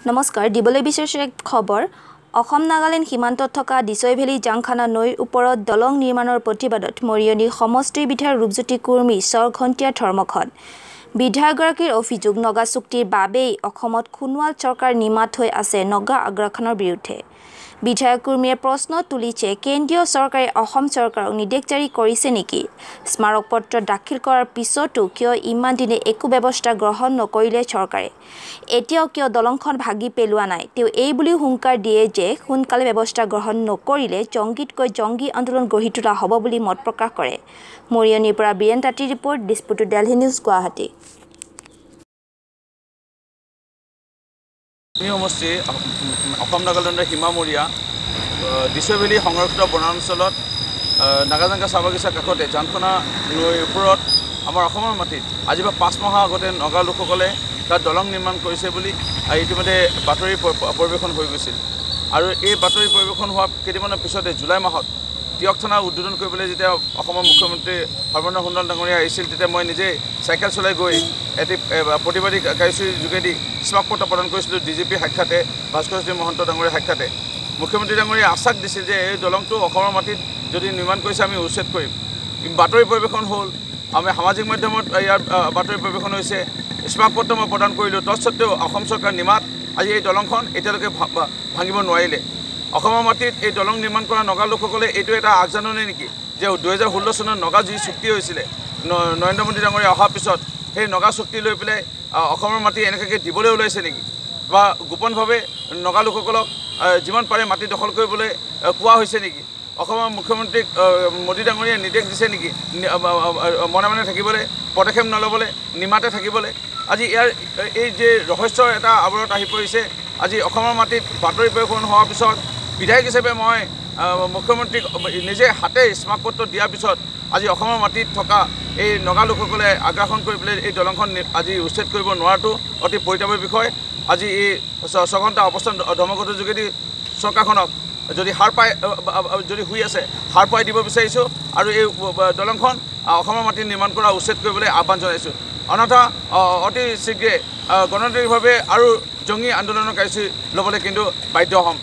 নমস্কাৰ দিবলৈ বিশেষ খবৰ অসম নাগালেণ্ড সীমান্তত থকা দিছৈভেলী জাংখানা নৈৰ ওপৰত দলং নিৰ্মাণৰ প্ৰতিবাদত মৰিয়নি সমষ্টিৰ বিধায়ক ৰূপজ্যোতি কুৰ্মী চৰঘণ্টিয়া ধৰ্মঘট বিধায়কগৰাকীৰ অভিযোগ নগা চুক্তিৰ বাবেই অসমত খুনৱাল চৰকাৰ নিমাত হৈ আছে নগা আগ্ৰাসনৰ বিৰুদ্ধে বিধায়ক কুৰ্মীয়ে প্ৰশ্ন তুলিছে কেন্দ্ৰীয় চৰকাৰে অসম চৰকাৰক নিৰ্দেশ জাৰি কৰিছে নেকি স্মাৰক পত্ৰ দাখিল কৰাৰ পিছতো কিয় ইমান দিনে একো ব্যৱস্থা গ্ৰহণ নকৰিলে চৰকাৰে এতিয়াও কিয় দলংখন ভাগি পেলোৱা নাই তেওঁ এই বুলি হুংকাৰ দিয়ে যে সোনকালে ব্যৱস্থা গ্ৰহণ নকৰিলে জংগীতকৈ জংগী আন্দোলন গঢ়ি তোলা হ'ব বুলি মত প্ৰকাশ কৰে মৰিয়নিৰ পৰা বীৰেন তাঁতীৰ ৰিপৰ্ট ডিস্পুটো দিল্লী নিউজ গুৱাহাটী সমষ্টি অসম নাগালেণ্ডৰ সীমামূৰীয়া দিছৈভেলী সংৰক্ষিত বনাঞ্চলত নাগাজাংগা চাহ বাগিচাৰ কাষতে জাংখানা নৈৰ ওপৰত আমাৰ অসমৰ মাটিত আজি বা 5 মাহ আগতে নগা লোকসকলে তাত দলং নিৰ্মাণ কৰিছে বুলি ইতিমধ্যে বাতৰি পৰিৱেশন হৈ গৈছিল আৰু এই বাতৰি পৰিৱেশন হোৱাৰ কেইদিনমানৰ পিছতে জুলাই মাহত টিয়ক থানা উদ্বোধন কৰিবলৈ যেতিয়া অসমৰ মুখ্যমন্ত্ৰী সৰ্বানন্দ সোণোৱাল ডাঙৰীয়া আহিছিল তেতিয়া মই নিজে চাইকেল চলাই গৈ এটি প্ৰতিবাদী কাৰ্যসূচীৰ যোগেদি স্মাৰক পত্ৰ প্ৰদান কৰিছিলোঁ ডিজিপি সাক্ষাতে ভাস্কৰজ্যোতি মহন্ত ডাঙৰীয়া সাক্ষাতে মুখ্যমন্ত্ৰী ডাঙৰীয়াই আশ্বাস দিছিল যে এই দলংটো অসমৰ মাটিত যদি নিৰ্মাণ কৰিছে আমি উচ্ছেদ কৰিম বাতৰি পৰিৱেশন হ'ল আমি সামাজিক মাধ্যমত ইয়াৰ বাতৰি পৰিৱেশন হৈছে স্মাৰক পত্ৰ মই প্ৰদান কৰিলোঁ তৎসত্ত্বেও অসম চৰকাৰ নিমাত আজি এই দলংখন এতিয়ালৈকে ভাঙিব নোৱাৰিলে অসমৰ মাটিত এই দলং নিৰ্মাণ কৰা নগা লোকসকলে এইটো এটা আগজাননী নেকি যে 2016 চনত নগা যি চুক্তি হৈছিলে নৰেন্দ্ৰ মোদী ডাঙৰীয়া অহাৰ পিছত সেই নগা চুক্তি লৈ পেলাই অসমৰ মাটি এনেকৈ দিবলৈ ওলাইছে নেকি বা গোপনভাৱে নগা লোকসকলক যিমান পাৰে মাটি দখল কৰিবলৈ কোৱা হৈছে নেকি অসমৰ মুখ্যমন্ত্ৰীক মোদী ডাঙৰীয়াই নিৰ্দেশ দিছে নেকি মনে মনে থাকিবলৈ পদক্ষেপ নল'বলৈ নিমাতে থাকিবলৈ আজি ইয়াৰ এই যে ৰহস্যৰ এটা আৱৰত আহি পৰিছে আজি অসমৰ মাটিত বাতৰি পৰিৱেশন হোৱাৰ পিছত বিধায়ক হিচাপে মই মুখ্যমন্ত্ৰীক নিজে হাতে স্মাৰক পত্ৰ দিয়াৰ পিছত আজি অসমৰ মাটিত থকা এই নগা লোকসকলে আগ্ৰাসন কৰি পেলাই এই দলংখন আজি উচ্ছেদ কৰিব নোৱাৰাটো অতি পৰিতাপৰ বিষয় আজি এই ছঘণ্টা অৱস্থান ধৰ্মঘটৰ যোগেদি চৰকাৰখনক যদি যদি শুই আছে সাৰ পাই দিব বিচাৰিছোঁ আৰু এই দলংখন অসমৰ মাটিত নিৰ্মাণ কৰা উচ্ছেদ কৰিবলৈ আহ্বান জনাইছোঁ অন্যথা অতি শীঘ্ৰে গণতান্ত্ৰিকভাৱে আৰু জঙ্গী আন্দোলনৰ কাৰ্যসূচী ল'বলৈ কিন্তু বাধ্য হ'ম